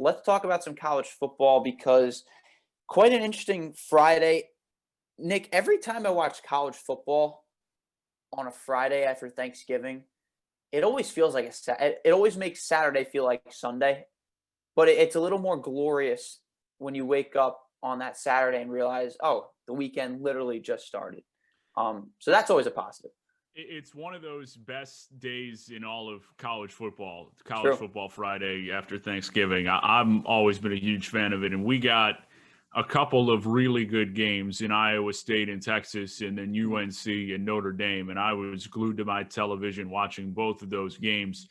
let's talk about some college football because quite an interesting Friday. Nick, every time I watch college football on a Friday after Thanksgiving, it always feels like it always makes Saturday feel like Sunday, but it's a little more glorious when you wake up on that Saturday and realize, oh, the weekend literally just started. So that's always a positive. It's one of those best days in all of college True. football Friday after Thanksgiving. I'm always been a huge fan of it. And we got a couple of really good games in Iowa State and Texas, and then Mhm. UNC and Notre Dame. And I was glued to my television watching both of those games.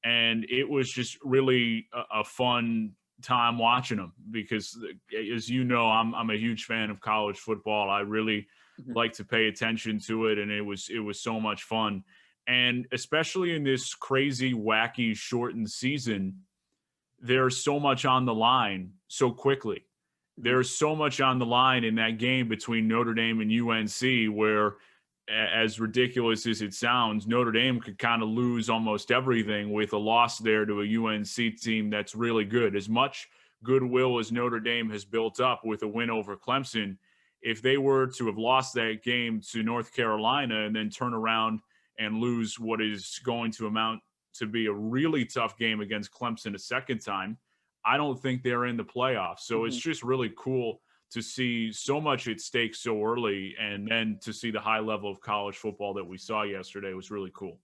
And it was just really a fun time watching them because, as you know, I'm a huge fan of college football. I really Mhm. like to pay attention to it, and it was so much fun. And especially in this crazy, wacky, shortened season, there's so much on the line so quickly. Mhm. There's so much on the line in that game between Notre Dame and UNC where, as ridiculous as it sounds, Notre Dame could kind of lose almost everything with a loss there to a UNC team that's really good. As much goodwill as Notre Dame has built up with a win over Clemson, if they were to have lost that game to North Carolina and then turn around and lose what is going to amount to be a really tough game against Clemson a second time, I don't think they're in the playoffs. So it's Mhm. just really cool to see so much at stake so early, and then to see the high level of college football that we saw yesterday was really cool.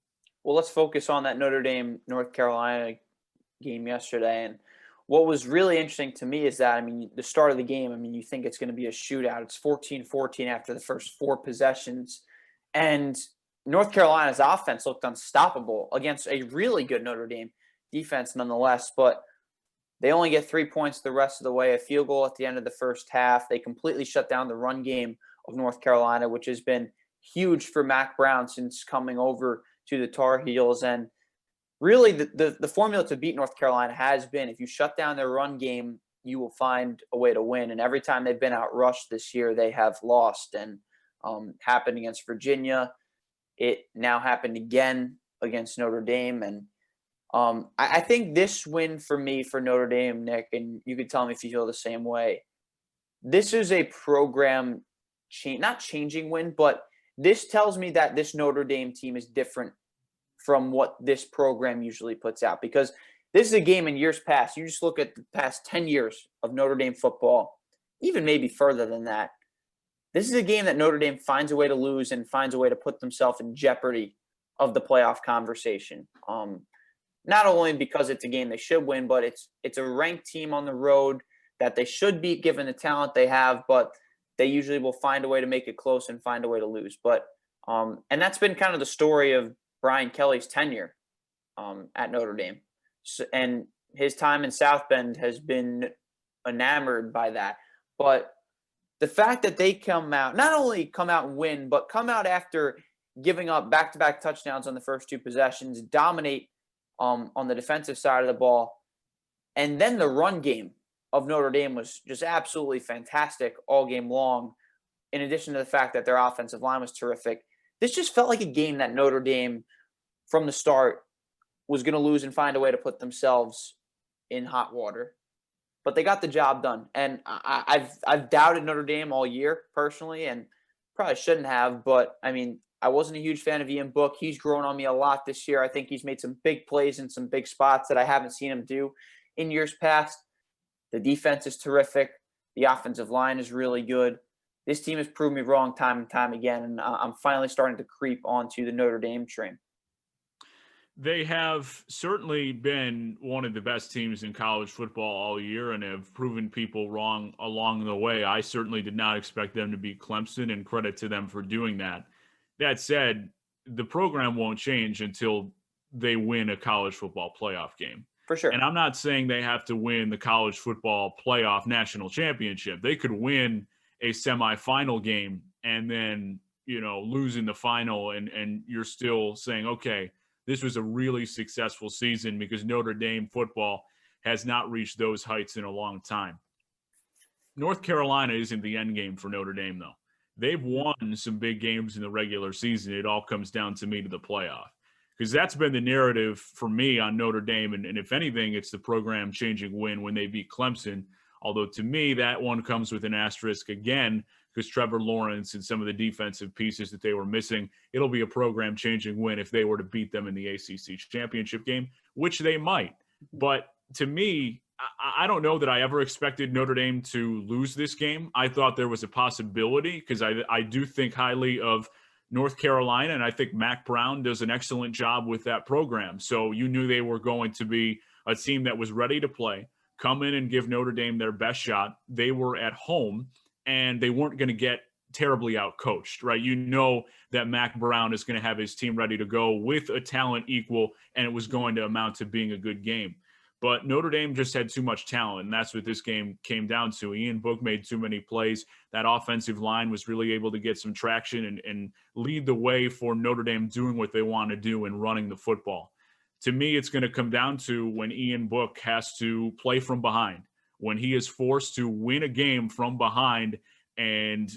Well, let's focus on that Notre Dame North Carolina game yesterday. And what was really interesting to me is that, I mean, the start of the game, I mean, you think it's going to be a shootout. It's 14-14 after the first four possessions. And North Carolina's offense looked unstoppable against a really good Notre Dame defense nonetheless. But they only get 3 points the rest of the way, a field goal at the end of the first half. They completely shut down the run game of North Carolina, which has been huge for Mac Brown since coming over to the Tar Heels. And really, the formula to beat North Carolina has been if you shut down their run game, you will find a way to win. And every time they've been outrushed this year, they have lost. And happened against Virginia. It now happened again against Notre Dame. And I think this win for me for Notre Dame, Nick, and you can tell me if you feel the same way. This is a program not changing win, but this tells me that this Notre Dame team is different from what this program usually puts out because this is a game in years past. You just look at the past 10 years of Notre Dame football, even maybe further than that. This is a game that Notre Dame finds a way to lose and finds a way to put themselves in jeopardy of the playoff conversation. Not only because it's a game they should win, but it's a ranked team on the road that they should beat given the talent they have, but they usually will find a way to make it close and find a way to lose. But and that's been kind of the story of Brian Kelly's tenure at Notre Dame. So, and his time in South Bend has been enamored by that. But the fact that they come out, not only come out and win, but come out after giving up back-to-back touchdowns on the first two possessions, dominate on the defensive side of the ball, and then the run game of Notre Dame was just absolutely fantastic all game long. In addition to the fact that their offensive line was terrific, this just felt like a game that Notre Dame, from the start, was going to lose and find a way to put themselves in hot water. But they got the job done, and I've doubted Notre Dame all year personally, and probably shouldn't have. But I mean, I wasn't a huge fan of Ian Book. He's grown on me a lot this year. I think he's made some big plays in some big spots that I haven't seen him do in years past. The defense is terrific. The offensive line is really good. This team has proved me wrong time and time again, and I'm finally starting to creep onto the Notre Dame train. They have certainly been one of the best teams in college football all year and have proven people wrong along the way. I certainly did not expect them to beat Clemson, and credit to them for doing that. That said, the program won't change until they win a college football playoff game. For sure. And I'm not saying they have to win the college football playoff national championship. They could win a semifinal game and then, lose in the final, and you're still saying, okay, this was a really successful season because Notre Dame football has not reached those heights in a long time. North Carolina isn't the end game for Notre Dame, though. They've won some big games in the regular season. It all comes down to me to the playoff. because that's been the narrative for me on Notre Dame. And if anything, it's the program-changing win when they beat Clemson. Although to me, that one comes with an asterisk again, because Trevor Lawrence and some of the defensive pieces that they were missing, it'll be a program-changing win if they were to beat them in the ACC championship game, which they might. But to me, I don't know that I ever expected Notre Dame to lose this game. I thought there was a possibility because I do think highly of North Carolina, and I think Mac Brown does an excellent job with that program. So you knew they were going to be a team that was ready to play, come in and give Notre Dame their best shot. They were at home, and they weren't going to get terribly outcoached, right? You know that Mac Brown is going to have his team ready to go with a talent equal, and it was going to amount to being a good game. But Notre Dame just had too much talent, and that's what this game came down to. Ian Book made too many plays. That offensive line was really able to get some traction and lead the way for Notre Dame doing what they want to do and running the football. To me, it's going to come down to when Ian Book has to play from behind, when he is forced to win a game from behind and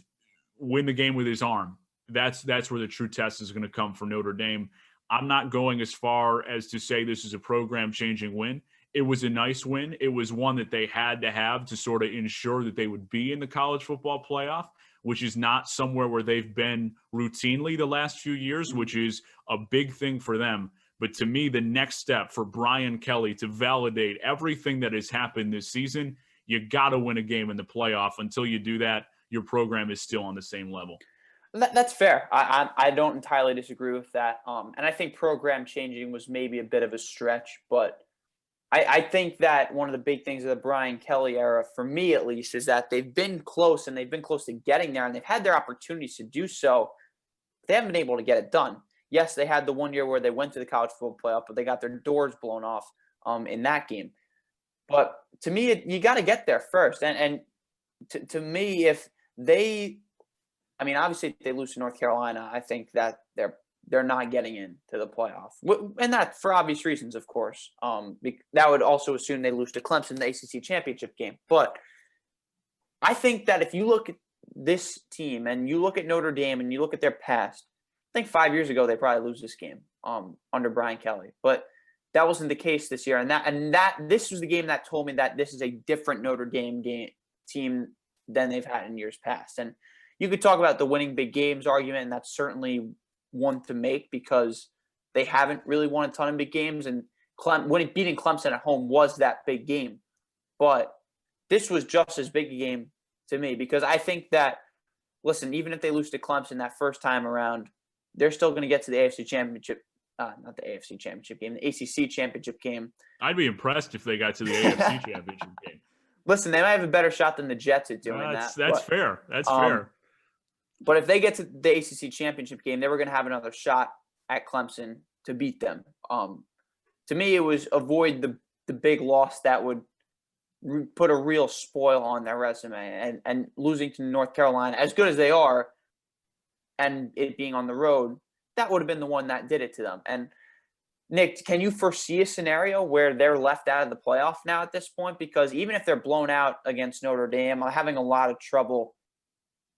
win the game with his arm. That's where the true test is going to come for Notre Dame. I'm not going as far as to say this is a program-changing win. It was a nice win. It was one that they had to have to sort of ensure that they would be in the college football playoff, which is not somewhere where they've been routinely the last few years, which is a big thing for them. But to me, the next step for Brian Kelly to validate everything that has happened this season, you got to win a game in the playoff. Until you do that, your program is still on the same level. That's fair. I don't entirely disagree with that. And I think program changing was maybe a bit of a stretch, but I think that one of the big things of the Brian Kelly era, for me at least, is that they've been close, and they've been close to getting there, and they've had their opportunities to do so. They haven't been able to get it done. Yes, they had the one year where they went to the college football playoff, but they got their doors blown off in that game. But to me, you got to get there first. And to me, if they – I mean, obviously, if they lose to North Carolina, I think that they're not getting into the playoff. And that for obvious reasons, of course. That would also assume they lose to Clemson in the ACC championship game. But I think that if you look at this team and you look at Notre Dame and you look at their past, I think 5 years ago they probably lose this game under Brian Kelly. But that wasn't the case this year. And this was the game that told me that this is a different Notre Dame team than they've had in years past. And you could talk about the winning big games argument, and that's certainly one to make because they haven't really won a ton of big games, and beating Clemson at home was that big game. But this was just as big a game to me because I think that, listen, even if they lose to Clemson that first time around, they're still going to get to the AFC championship, not the AFC championship game, the ACC championship game. I'd be impressed if they got to the AFC championship game. Listen, they might have a better shot than the Jets at doing that. That's fair. That's fair. But if they get to the ACC championship game, they were going to have another shot at Clemson to beat them. To me, it was avoid the big loss that would put a real spoil on their resume. And losing to North Carolina, as good as they are, and it being on the road, that would have been the one that did it to them. And Nick, can you foresee a scenario where they're left out of the playoff now at this point? Because even if they're blown out against Notre Dame, I'm having a lot of trouble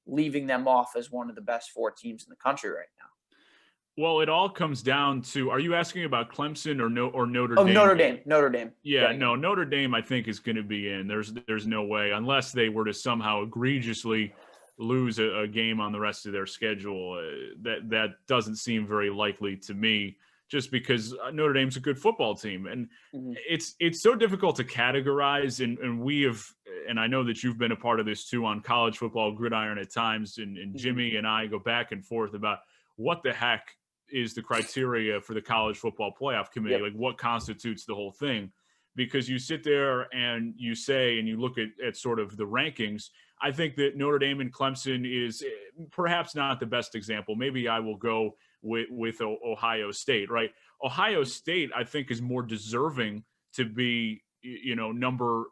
leaving them off as one of the best four teams in the country right now. Well, it all comes down to, are you asking about Clemson or Notre Dame? Notre Dame. Yeah, no, Notre Dame I think is going to be in. There's no way, unless they were to somehow egregiously lose a game on the rest of their schedule. That doesn't seem very likely to me, just because Notre Dame's a good football team. And it's so difficult to categorize, and we have, and I know that you've been a part of this too on College Football Gridiron at times, and Jimmy and I go back and forth about what the heck is the criteria for the College Football Playoff Committee, like what constitutes the whole thing. Because you sit there and you say, and you look at sort of the rankings, I think that Notre Dame and Clemson is perhaps not the best example. Maybe I will go with Ohio State, right? Ohio State, I think, is more deserving to be, Clemson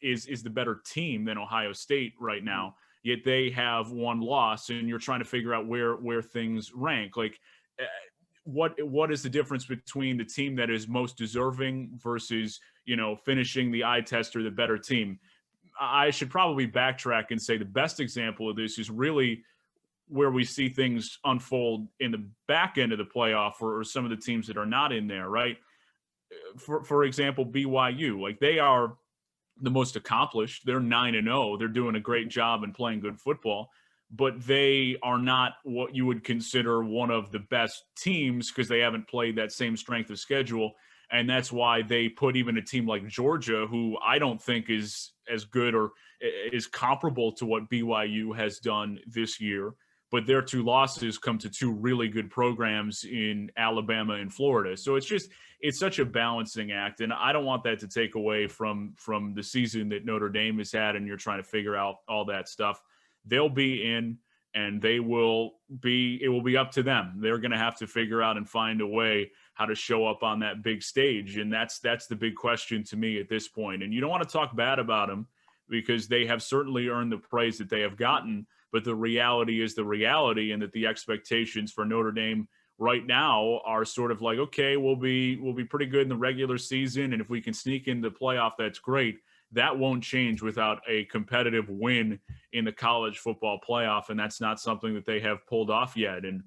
is the better team than Ohio State right now, yet they have one loss, and you're trying to figure out where things rank. Like, what is the difference between the team that is most deserving versus, finishing the eye test or the better team? I should probably backtrack and say the best example of this is really where we see things unfold in the back end of the playoff or some of the teams that are not in there, right? For example, BYU, like they are the most accomplished. They're 9-0. They're doing a great job and playing good football, but they are not what you would consider one of the best teams because they haven't played that same strength of schedule. And that's why they put even a team like Georgia, who I don't think is as good or is comparable to what BYU has done this year. But their two losses come to two really good programs in Alabama and Florida. So it's such a balancing act, and I don't want that to take away from the season that Notre Dame has had, and you're trying to figure out all that stuff. They'll be in, and it will be up to them. They're going to have to figure out and find a way how to show up on that big stage, and that's the big question to me at this point. And you don't want to talk bad about them because they have certainly earned the praise that they have gotten, but the reality is the reality, and that the expectations for Notre Dame right now are sort of like, okay, we'll be pretty good in the regular season, and if we can sneak into the playoff, that's great. That won't change without a competitive win in the college football playoff, and that's not something that they have pulled off yet. And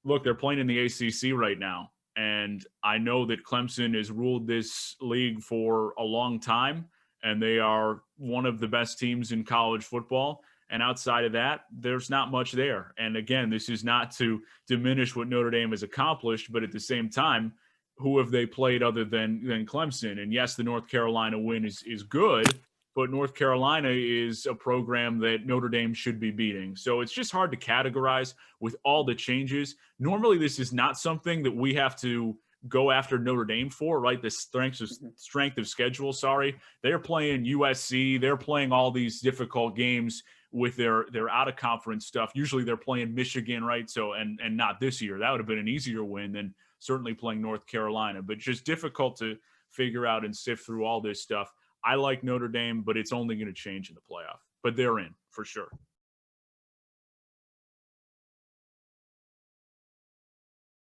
look, they're playing in the ACC right now, and I know that Clemson has ruled this league for a long time, and they are one of the best teams in college football. And outside of that, there's not much there. And again, this is not to diminish what Notre Dame has accomplished, but at the same time, who have they played other than Clemson? And yes, the North Carolina win is good, but North Carolina is a program that Notre Dame should be beating. So it's just hard to categorize with all the changes. Normally, this is not something that we have to go after Notre Dame for, right? The strength of schedule. Sorry, they're playing USC. They're playing all these difficult games with their out of conference stuff. Usually they're playing Michigan, right? So and not this year. That would have been an easier win than certainly playing North Carolina, but just difficult to figure out and sift through all this stuff. I like Notre Dame, but it's only going to change in the playoff. But they're in for sure.